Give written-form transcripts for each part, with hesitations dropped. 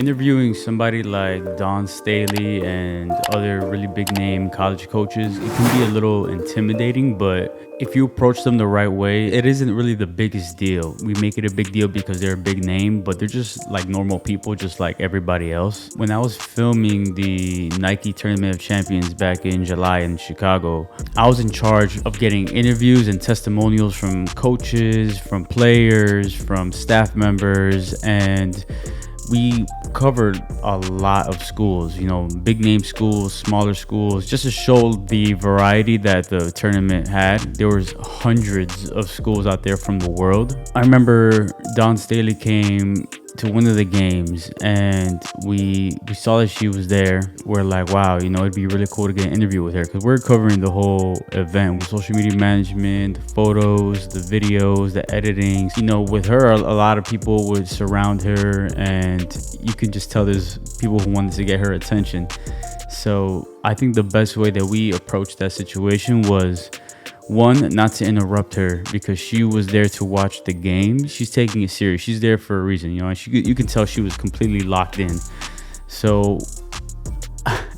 Interviewing somebody like Don Staley and other really big name college coaches, it can be a little intimidating, but if you approach them the right way, it isn't really the biggest deal. We make it a big deal because they're a big name, but they're just like normal people, just like everybody else. When I was filming the Nike Tournament of Champions back in July in Chicago, I was in charge of getting interviews and testimonials from coaches, from players, from staff members, and we covered a lot of schools, big name schools, smaller schools, just to show the variety that the tournament had. There was hundreds of schools out there from the world. I remember Dawn Staley came to one of the games and we saw that she was there. We're like, wow, it'd be really cool to get an interview with her, because we're covering the whole event with social media management, the photos, the videos, the editing. With her, a lot of people would surround her, and you could just tell there's people who wanted to get her attention. So I think the best way that we approached that situation was, one, not to interrupt her, because she was there to watch the game. She's taking it serious. She's there for a reason, and you can tell she was completely locked in. So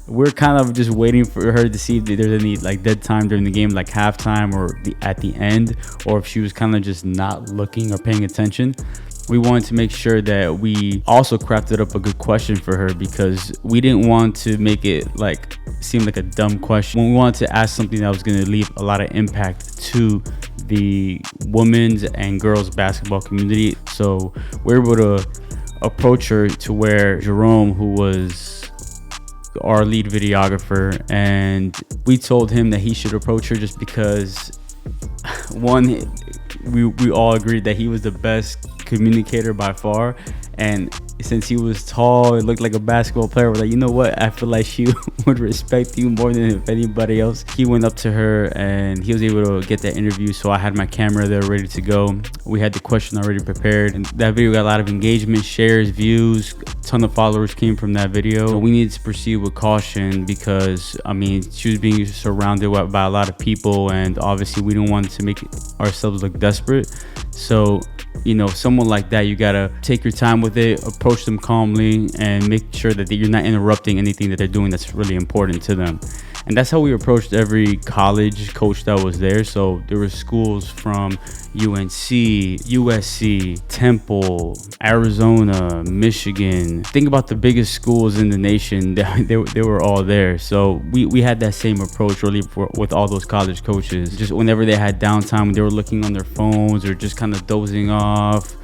we're kind of just waiting for her to see if there's any like dead time during the game, like halftime or at the end, or if she was kind of just not looking or paying attention. We wanted to make sure that we also crafted up a good question for her, because we didn't want to make it seem like a dumb question. We wanted to ask something that was going to leave a lot of impact to the women's and girls basketball community. So we're able to approach her to where Jerome, who was our lead videographer, and we told him that he should approach her just because, one, we all agreed that he was the best communicator by far, and since he was tall, it looked like a basketball player. We're like, you know what, I feel like she would respect you more than if anybody else. He went up to her and he was able to get that interview, so I had my camera there ready to go. We had the question already prepared, and that video got a lot of engagement, shares, views. A ton of followers came from that video. So we needed to proceed with caution because she was being surrounded by a lot of people, and obviously we didn't want to make ourselves look desperate. So someone like that, you gotta take your time with it, approach them calmly, and make sure that you're not interrupting anything that they're doing that's really important to them. And that's how we approached every college coach that was there. So there were schools from UNC, USC, Temple, Arizona, Michigan. Think about the biggest schools in the nation. They were all there. So we had that same approach really with all those college coaches. Just whenever they had downtime, they were looking on their phones or just kind of dozing off,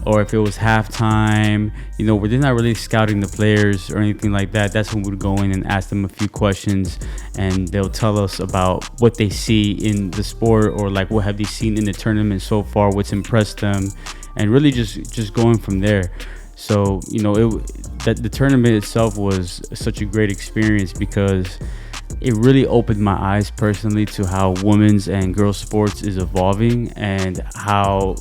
or if it was halftime, where they're not really scouting the players or anything like that, that's when we'd go in and ask them a few questions, and they'll tell us about what they see in the sport, or like what have they seen in the tournament so far, what's impressed them, and really just going from there. So the tournament itself was such a great experience because it really opened my eyes personally to how women's and girls sports is evolving, and how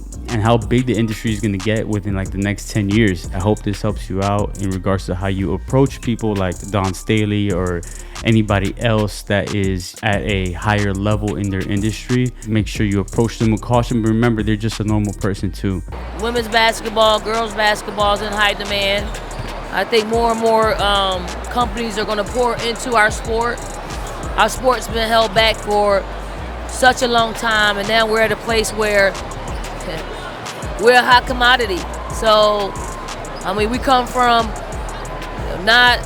big the industry is going to get within the next 10 years. I hope this helps you out in regards to how you approach people like Don Staley or anybody else that is at a higher level in their industry. Make sure you approach them with caution, but remember, they're just a normal person too. Women's basketball, girls basketball is in high demand. I think more and more companies are going to pour into our sport. Our sport's been held back for such a long time, and now we're at a place where we're a hot commodity. So, we come from not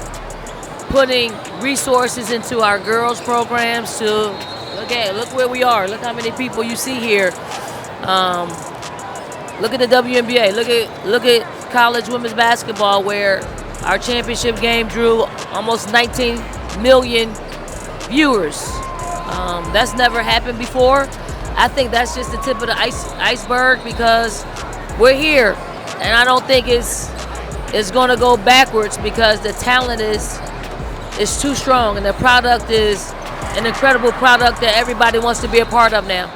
putting resources into our girls programs to, look where we are. Look how many people you see here. Look at the WNBA. Look at college women's basketball, where our championship game drew almost 19 million viewers. That's never happened before. I think that's just the tip of the iceberg, because we're here, and I don't think it's going to go backwards, because the talent is too strong, and the product is an incredible product that everybody wants to be a part of now.